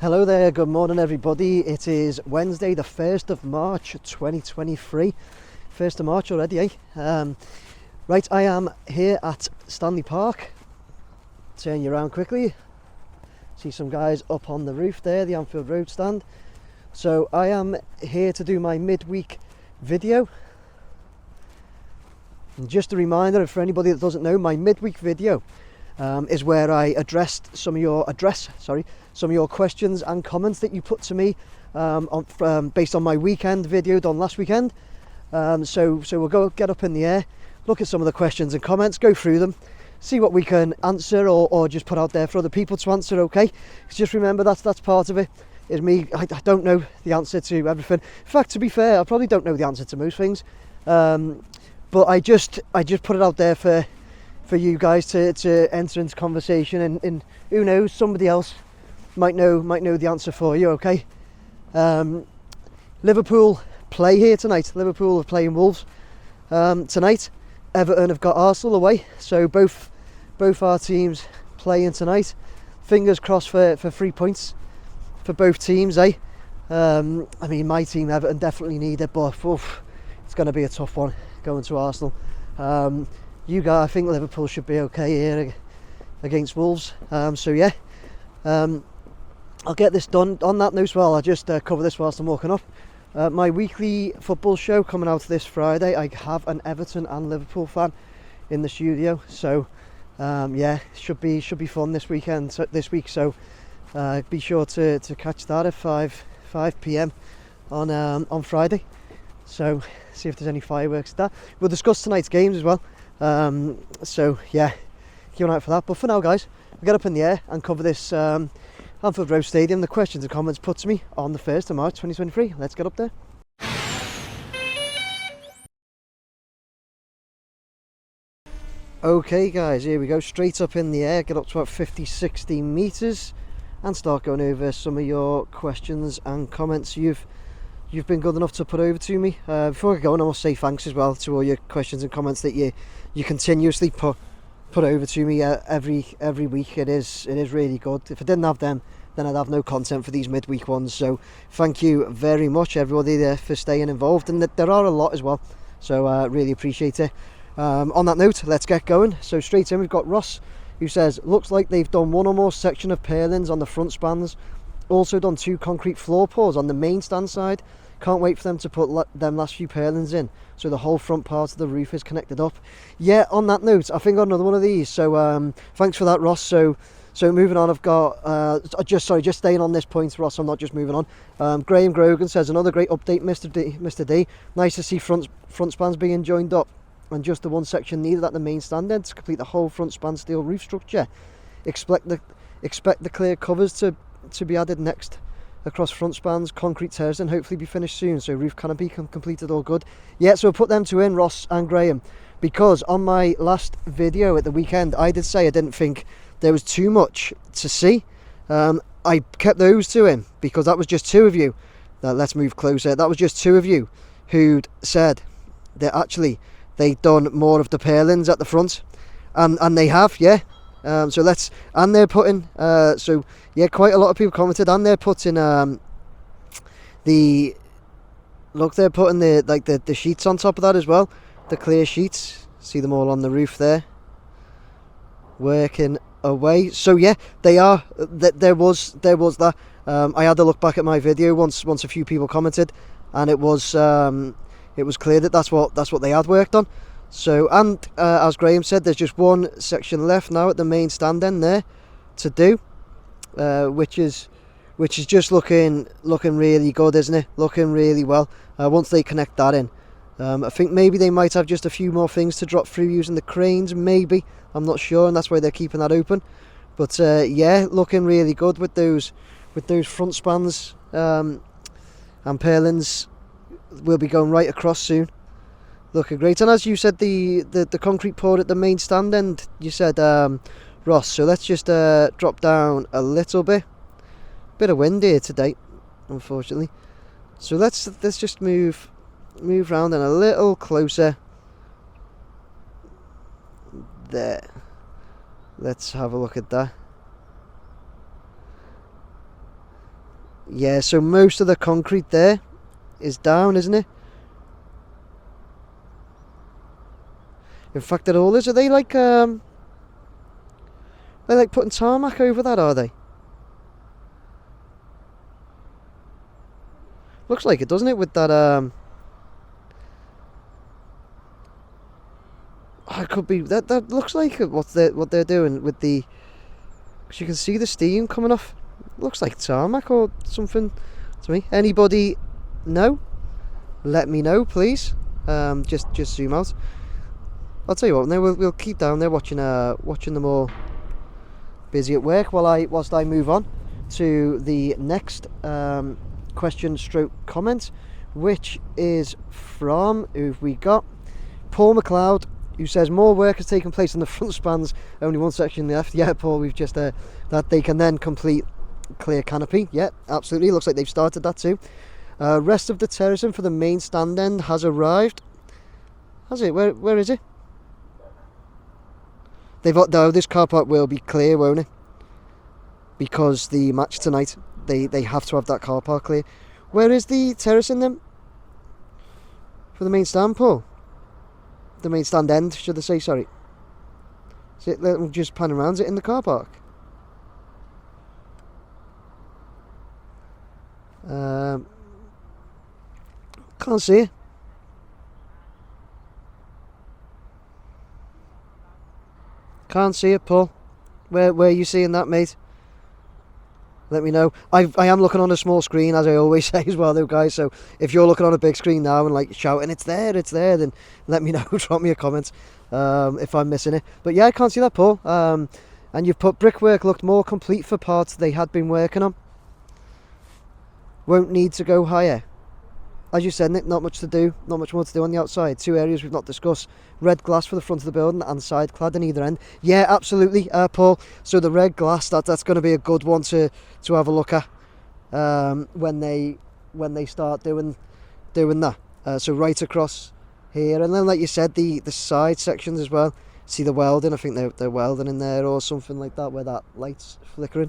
Hello there, good morning everybody. It is Wednesday the 1st of March 2023. 1st of March already, eh? Right, I am here at Stanley Park. Turn you around quickly. See some guys up on the roof there, the Anfield Road Stand. So I am here to do my midweek video. And just a reminder for anybody that doesn't know, my midweek video is where I addressed some of your questions and comments that you put to me based on my weekend video done last weekend. So we'll go get up in the air, look at some of the questions and comments, go through them, see what we can answer or just put out there for other people to answer. Okay, just remember that's part of it. Is me. I don't know the answer to everything. In fact, to be fair, I probably don't know the answer to most things. But I just put it out there for you guys to enter into conversation, and who knows, somebody else might know the answer for you. Okay. Liverpool play here tonight. Liverpool are playing Wolves tonight. Everton have got Arsenal away, so both our teams playing tonight. Fingers crossed for 3 points for both teams, eh? I mean, my team Everton definitely need it, but it's going to be a tough one going to Arsenal. You guys, I think Liverpool should be okay here against Wolves. So yeah, I'll get this done. On that note, well, I'll just cover this whilst I'm walking up. My weekly football show coming out this Friday. I have an Everton and Liverpool fan in the studio, so yeah, should be fun this week. So be sure to catch that at 5 p.m. on Friday. So see if there's any fireworks. That we'll discuss tonight's games as well. So yeah, keep an eye out for that. But for now, guys, we'll get up in the air and cover this Anfield Road Stadium. The questions and comments put to me on the 1st of March 2023. Let's get up there. Okay guys, here we go, straight up in the air, get up to about 50-60 meters and start going over some of your questions and comments you've been good enough to put over to me. Before I go on, I must say thanks as well to all your questions and comments that you continuously put over to me every week. It is really good. If I didn't have them, then I'd have no content for these midweek ones. So thank you very much everybody there for staying involved, and there are a lot as well, so really appreciate it. On that note, let's get going. So straight in, we've got Ross, who says, looks like they've done one or more section of purlins on the front spans, also done 2 concrete floor pours on the main stand side. Can't wait for them to put them last few purlins in, so the whole front part of the roof is connected up. Yeah, on that note, I think I got another one of these, so thanks for that, Ross. So moving on, I've got just staying on this point, Ross, I'm not just moving on. Graham Grogan says, another great update, Mr. D. Nice to see front spans being joined up and just the one section needed at the main stand end to complete the whole front span steel roof structure. Expect the clear covers to be added next across front spans, concrete terrace, and hopefully be finished soon, so roof canopy completed, all good. Yeah, so put them two in, Ross and Graham, because on my last video at the weekend I did say I didn't think there was too much to see. I kept those two in because that was just 2 of you. Let's move closer. That was just 2 of you who'd said that actually they'd done more of the purlins at the front, and they have, yeah. So and they're putting so yeah, quite a lot of people commented, and they're putting they're putting the sheets on top of that as well, the clear sheets. See them all on the roof there, working away. So yeah, they are. There was that. I had to look back at my video once a few people commented, and it was clear that that's what they had worked on. So, and as Graham said, there's just one section left now at the main stand end there to do, which is just looking really good, isn't it? Looking really well. Once they connect that in, I think maybe they might have just a few more things to drop through using the cranes, maybe. I'm not sure, and that's why they're keeping that open. But yeah, looking really good with those front spans, and purlins will be going right across soon. Looking great. And as you said, the concrete poured at the main stand end, you said, Ross, so let's just drop down a little bit of wind here today, unfortunately, so let's just move round and a little closer there. Let's have a look at that. Yeah, so most of the concrete there is down, isn't it? In fact, it all is. Are they like they're like putting tarmac over that, are they? Looks like it, doesn't it? With that it could be that looks like what they're doing with the, because you can see the steam coming off. Looks like tarmac or something to me. Anybody know? Let me know, please. Just zoom out. I'll tell you what. Now we'll keep down there watching them all busy at work whilst I move on to the next question stroke comment, which is from, who've we got? Paul McLeod, who says more work has taken place on the front spans, only one section left. Yeah, Paul, we've just that they can then complete clear canopy. Yeah, absolutely. Looks like they've started that too. Rest of the terracing for the main stand end has arrived. Has it? Where is it? This car park will be clear, won't it? Because the match tonight, they have to have that car park clear. Where is the terracing then? For the main stand, Paul? The main stand end, should I say, sorry. Is it, let me just pan around, is it in the car park? Can't see it. Can't see it, Paul. Where are you seeing that, mate? Let me know. I am looking on a small screen, as I always say as well, though, guys. So if you're looking on a big screen now and like shouting, it's there, then let me know. Drop me a comment if I'm missing it. But yeah, I can't see that, Paul. And you've put brickwork looked more complete for parts they had been working on. Won't need to go higher. As you said, Nick, not much more to do on the outside. 2 areas we've not discussed. Red glass for the front of the building and side clad on either end. Yeah, absolutely, Paul. So the red glass, that's going to be a good one to have a look at when they start doing that. So right across here, and then like you said, the side sections as well. See the welding? I think they're welding in there or something like that, where that light's flickering.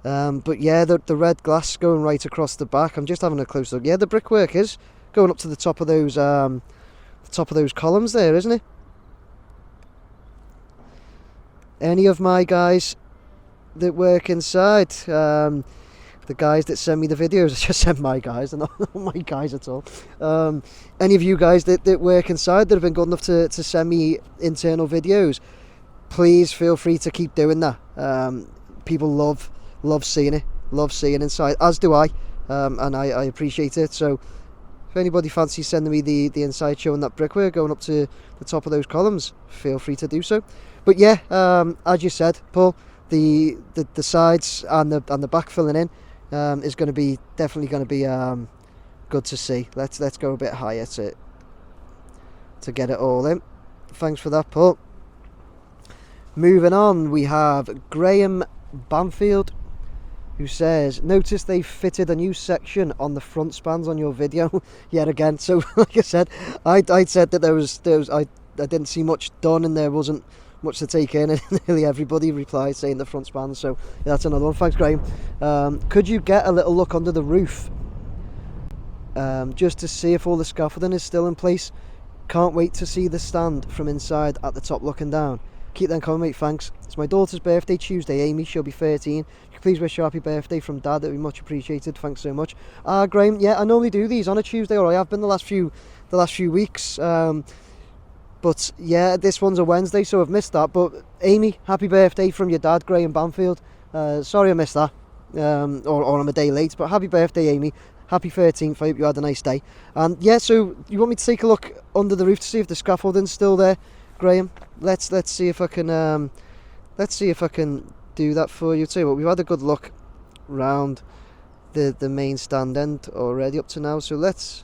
But yeah, the red glass going right across the back. I'm just having a close look. Yeah, the brickwork is going up to the top of those columns there, isn't it? Any of my guys that work inside, the guys that send me the videos, I just said my guys, they're not my guys at all. Any of you guys that work inside that have been good enough to send me internal videos, please feel free to keep doing that. People love seeing it, love seeing inside, as do I, and I appreciate it. So if anybody fancies sending me the inside showing that brickwork going up to the top of those columns, feel free to do so. But yeah, as you said, Paul, the sides and the back filling in is going to be definitely going to be good to see. Let's go a bit higher to get it all in. Thanks for that, Paul. Moving on, we have Graham Banfield, who says, notice they fitted a new section on the front spans on your video yet again. So like I said, I said that there was I didn't see much done and there wasn't much to take in, and nearly everybody replied saying the front spans. So yeah, that's another one. Thanks, Graham. Could you get a little look under the roof just to see if all the scaffolding is still in place? Can't wait to see the stand from inside at the top looking down. Keep them coming, mate. Thanks. It's my daughter's birthday Tuesday, Amy. She'll be 13. Please wish her happy birthday from Dad. That'd be much appreciated. Thanks so much. Graham, yeah, I normally do these on a Tuesday, or I have been the last few weeks. But yeah, this one's a Wednesday, so I've missed that. But Amy, happy birthday from your dad, Graham Banfield. Sorry I missed that, or I'm a day late. But happy birthday, Amy. Happy 13th. I hope you had a nice day. And yeah, so you want me to take a look under the roof to see if the scaffolding's still there, Graham? Let's see if I can do that for you too. But we've had a good look round the main stand end already up to now. So let's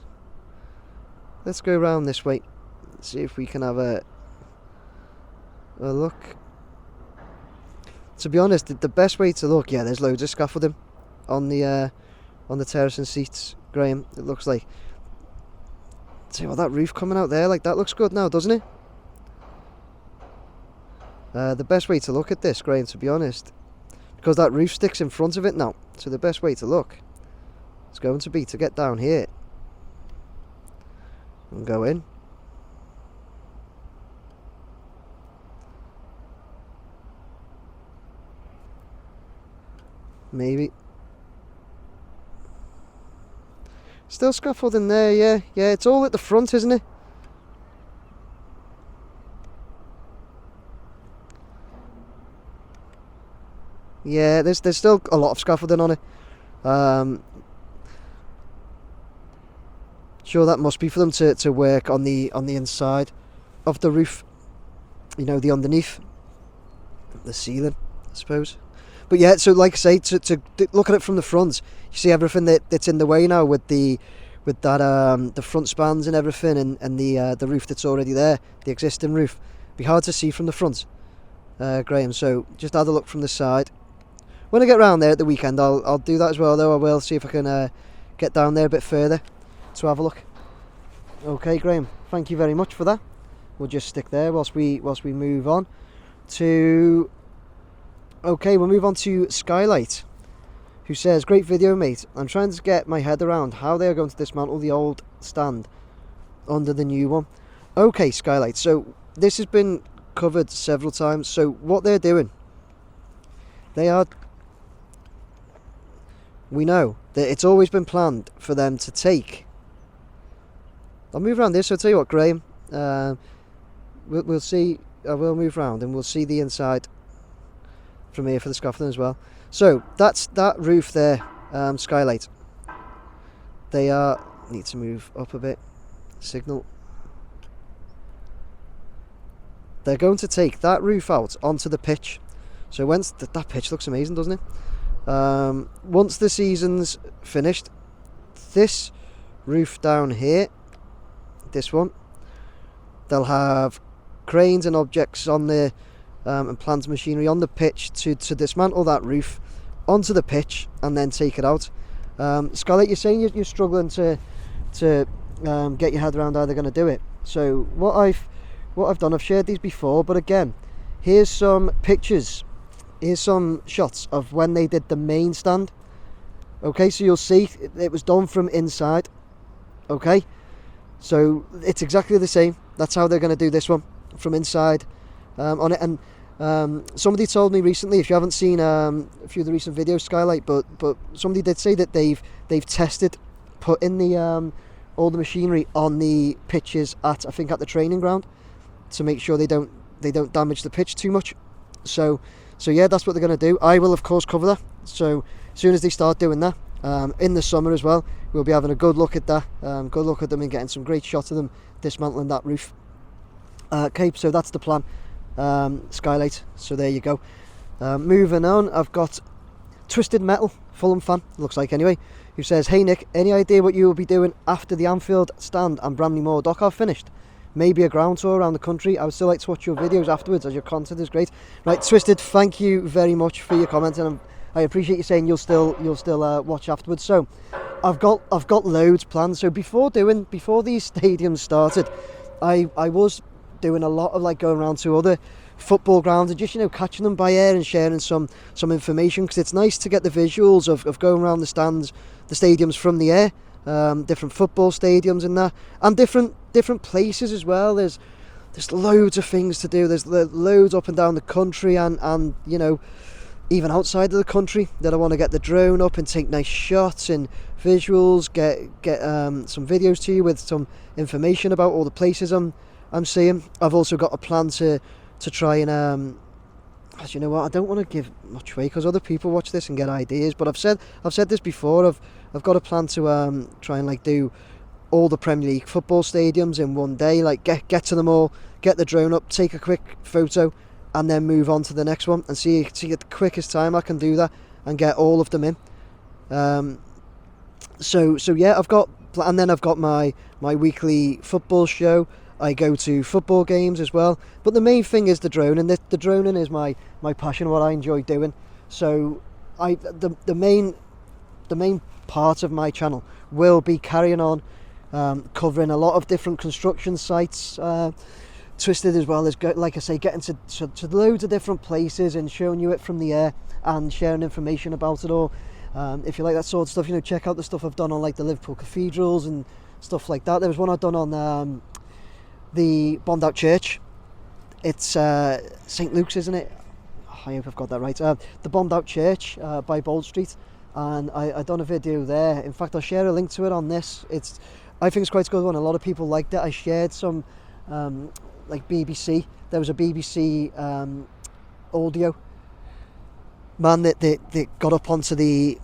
go around this way. See if we can have a look. To be honest, the best way to look, yeah, there's loads of scaffolding on the terracing seats, Graham. It looks like. See what, that roof coming out there, like that looks good now, doesn't it? The best way to look at this, Graham, to be honest, because that roof sticks in front of it now. So the best way to look is going to be to get down here and go in. Maybe. Still scaffolding there, yeah. Yeah, it's all at the front, isn't it? Yeah, there's still a lot of scaffolding on it. Sure, that must be for them to work on the inside of the roof. You know, the underneath, the ceiling, I suppose. But yeah, so like I say, to look at it from the front, you see everything that's in the way now with the front spans and everything, and the roof that's already there, the existing roof. Be hard to see from the front, Graham. So just have a look from the side. When I get round there at the weekend, I'll do that as well. Though I will see if I can get down there a bit further to have a look. Okay, Graham. Thank you very much for that. We'll just stick there whilst we move on to. Okay, we'll move on to Skylight, who says, great video, mate. I'm trying to get my head around how they are going to dismantle the old stand under the new one. Okay, Skylight, so this has been covered several times. So what they're doing, we know that it's always been planned for them to take. I'll move around this, so I'll tell you what, Graham, we'll see. I will move around and we'll see the inside from here for the scaffolding as well. So that's that roof there, Skylight. They need to move up a bit. Signal. They're going to take that roof out onto the pitch. So once that pitch looks amazing, doesn't it? Once the season's finished, this roof down here, this one, they'll have cranes and objects on there. And plant machinery on the pitch to dismantle that roof onto the pitch and then take it out. Scarlett, you're saying you're struggling to get your head around how they're going to do it. So what I've done, I've shared these before, but again, here's some pictures, here's some shots of when they did the main stand. Okay, so you'll see it was done from inside. Okay, so it's exactly the same. That's how they're going to do this one, from inside on it. And somebody told me recently, if you haven't seen a few of the recent videos, Skylight, but somebody did say that they've tested putting the all the machinery on the pitches at the training ground to make sure they don't damage the pitch too much. So yeah, that's what they're going to do. I will of course cover that. So as soon as they start doing that in the summer as well, we'll be having a good look at that. Good look at them and getting some great shots of them dismantling that roof. Okay, so that's the plan. Skylight, so there you go. Moving on, I've got Twisted Metal, Fulham fan, looks like anyway, who says, hey Nick, any idea what you will be doing after the Anfield stand and Bramley Moor dock are finished? Maybe a ground tour around the country. I would still like to watch your videos afterwards as your content is great. Right, Twisted, thank you very much for your comment, and I appreciate you saying you'll still watch afterwards. So I've got loads planned. So before these stadiums started, I was doing a lot of like going around to other football grounds and just catching them by air and sharing some information, because it's nice to get the visuals of going around the stadiums from the air, different football stadiums and that, and different places as well. There's loads of things to do. There's loads up and down the country and even outside of the country that I want to get the drone up and take nice shots and visuals, get some videos to you with some information about all the places I'm seeing. I've also got a plan to try and as you know what, I don't want to give much away because other people watch this and get ideas, but I've said this before. I've got a plan to try and do all the Premier League football stadiums in one day, get to them all, get the drone up, take a quick photo, and then move on to the next one and see at the quickest time I can do that and get all of them in. So yeah, I've got my weekly football show. I go to football games as well, but the main thing is the drone, and the droning is my passion, what I enjoy doing. So the main part of my channel will be carrying on covering a lot of different construction sites, Twisted as well as, like I say, getting to loads of different places and showing you it from the air and sharing information about it all. If you like that sort of stuff, you know, check out the stuff I've done on like the Liverpool cathedrals and stuff like that. There was one I've done on the bombed out church. It's St Luke's, isn't it? I hope I've got that right. The bombed out church by Bold Street, and I done a video there. In fact, I'll share a link to it on this. I think it's quite a good one. A lot of people liked it. I shared some like BBC. There was a BBC audio man that got up onto the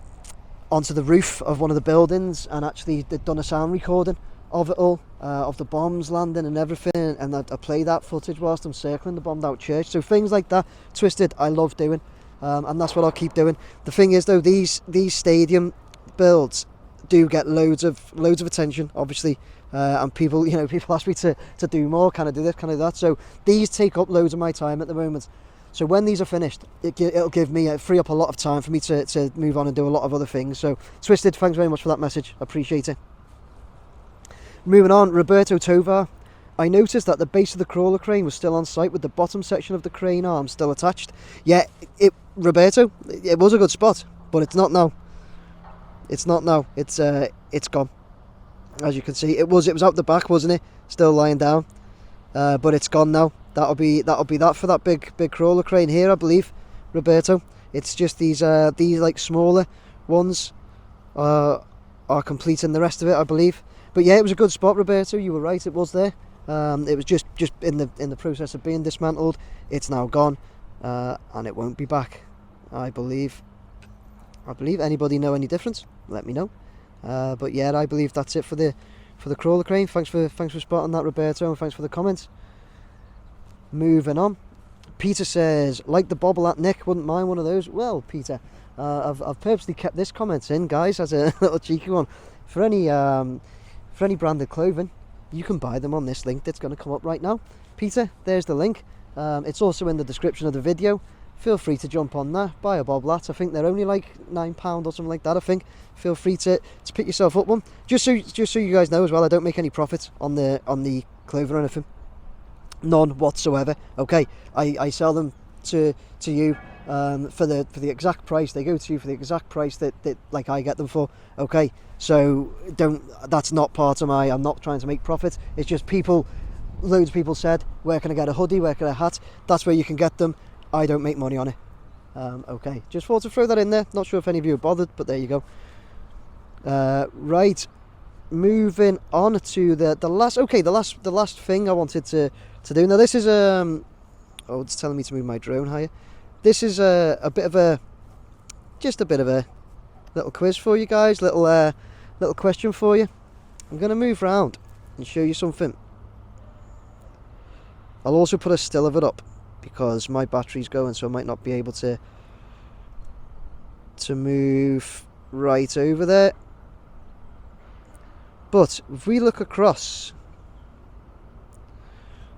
roof of one of the buildings, and actually they'd done a sound recording of it all, of the bombs landing and everything, and I play that footage whilst I'm circling the bombed out church. So things like that, Twisted, I love doing, and that's what I'll keep doing. The thing is though, these stadium builds do get loads of attention, obviously, and people ask me to do more. Can I do this? Can I do that? So these take up loads of my time at the moment. So when these are finished, it'll free up a lot of time for me to move on and do a lot of other things. So Twisted, thanks very much for that message. I appreciate it. Moving on, Roberto Tovar. I noticed that the base of the crawler crane was still on site with the bottom section of the crane arm still attached. Yeah, Roberto, it was a good spot, but it's not now. It's not now. It's gone. As you can see, it was out the back, wasn't it? Still lying down, but it's gone now. That'll be that for that big crawler crane here, I believe, Roberto. It's just these like smaller ones are completing the rest of it, I believe. But yeah, it was a good spot, Roberto. You were right. It was there. It was just in the process of being dismantled. It's now gone, and it won't be back, I believe. Anybody know any difference? Let me know. But yeah, I believe that's it for the crawler crane. Thanks for spotting that, Roberto, and thanks for the comments. Moving on, Peter says, like the bobble at Nick, wouldn't mind one of those. Well, Peter, I've purposely kept this comment in, guys, as a little cheeky one. For any branded clothing, you can buy them on this link that's going to come up right now. Peter, there's the link. It's also in the description of the video. Feel free to jump on that, buy a boblat. I think they're only like £9 or something like that, I think. Feel free to pick yourself up one. Just so you guys know as well, I don't make any profit on the clothing or anything. None whatsoever. Okay, I sell them to you for the exact price. They go to you for the exact price that like I get them for. Okay, so that's not part of I'm not trying to make profit. It's just loads of people said, where can I get a hoodie, where can I get a hat? That's where you can get them. I don't make money on it. Okay, just thought to throw that in there. Not sure if any of you are bothered, but there you go. Right, moving on to the last thing I wanted to do. Now this is it's telling me to move my drone higher. This is a bit of a little quiz for you guys, little question for you. I'm going to move around and show you something. I'll also put a still of it up because my battery's going, so I might not be able to move right over there. But if we look across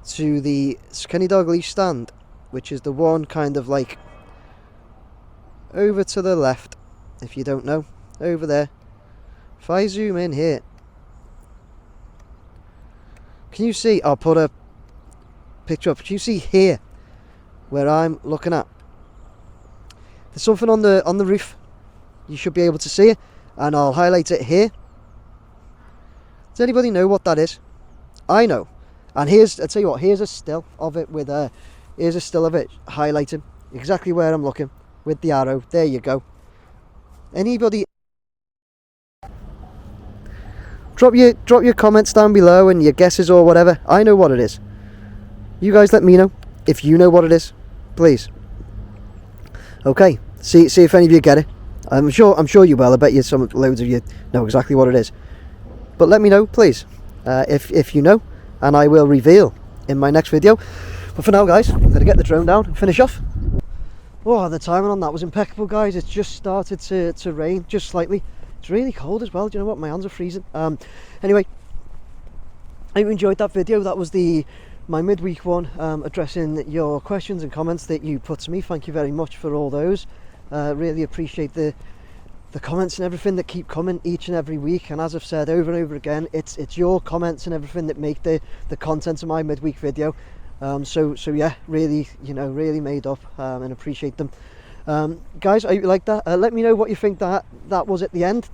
to the Skinny Dog leash stand, which is the one kind of like over to the left, if you don't know, over there. If I zoom in here, can you see? I'll put a picture up. Can you see here where I'm looking at? There's something on the roof. You should be able to see it, and I'll highlight it here. Does anybody know what that is? I know. And I'll tell you what, here's a still of it here's a still of it highlighting exactly where I'm looking with the arrow. There you go. Anybody? Drop your comments down below and your guesses or whatever. I know what it is. You guys let me know if you know what it is, please. Okay, see if any of you get it. I'm sure you will. I bet you loads of you know exactly what it is. But let me know, please, if you know, and I will reveal in my next video. But for now, guys, I'm going to get the drone down and finish off. Oh, the timing on that was impeccable, guys. It's just started to rain, just slightly. It's really cold as well. Do you know what? My hands are freezing. Anyway, I hope you enjoyed that video. That was my midweek one, addressing your questions and comments that you put to me. Thank you very much for all those. Really appreciate the comments and everything that keep coming each and every week. And as I've said over and over again, it's your comments and everything that make the content of my midweek video. So yeah, really, really made up, and appreciate them. Guys, I hope you like that. Let me know what you think that was at the end.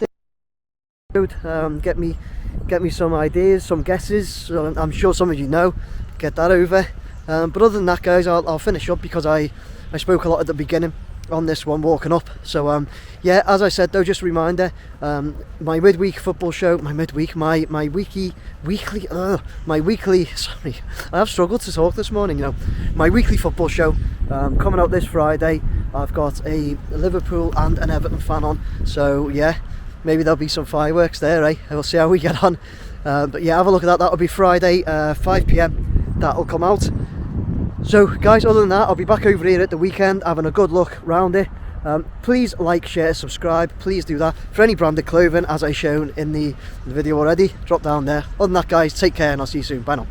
Get me some ideas, some guesses. I'm sure some of you know. Get that over. But other than that, guys, I'll finish up because I spoke a lot at the beginning on this one walking up. So yeah, as I said though, just a reminder, my midweek football show, my weekly sorry, I have struggled to talk this morning, you know. My weekly football show coming out this Friday. I've got a Liverpool and an Everton fan on, so yeah, maybe there'll be some fireworks there, eh? We'll see how we get on. But yeah, have a look at that. That'll be Friday, 5 PM. That'll come out. So guys, other than that, I'll be back over here at the weekend having a good look round it. Please like, share, subscribe, please do that. For any branded clothing, as I shown in the video already, drop down there. Other than that, guys, take care and I'll see you soon. Bye now.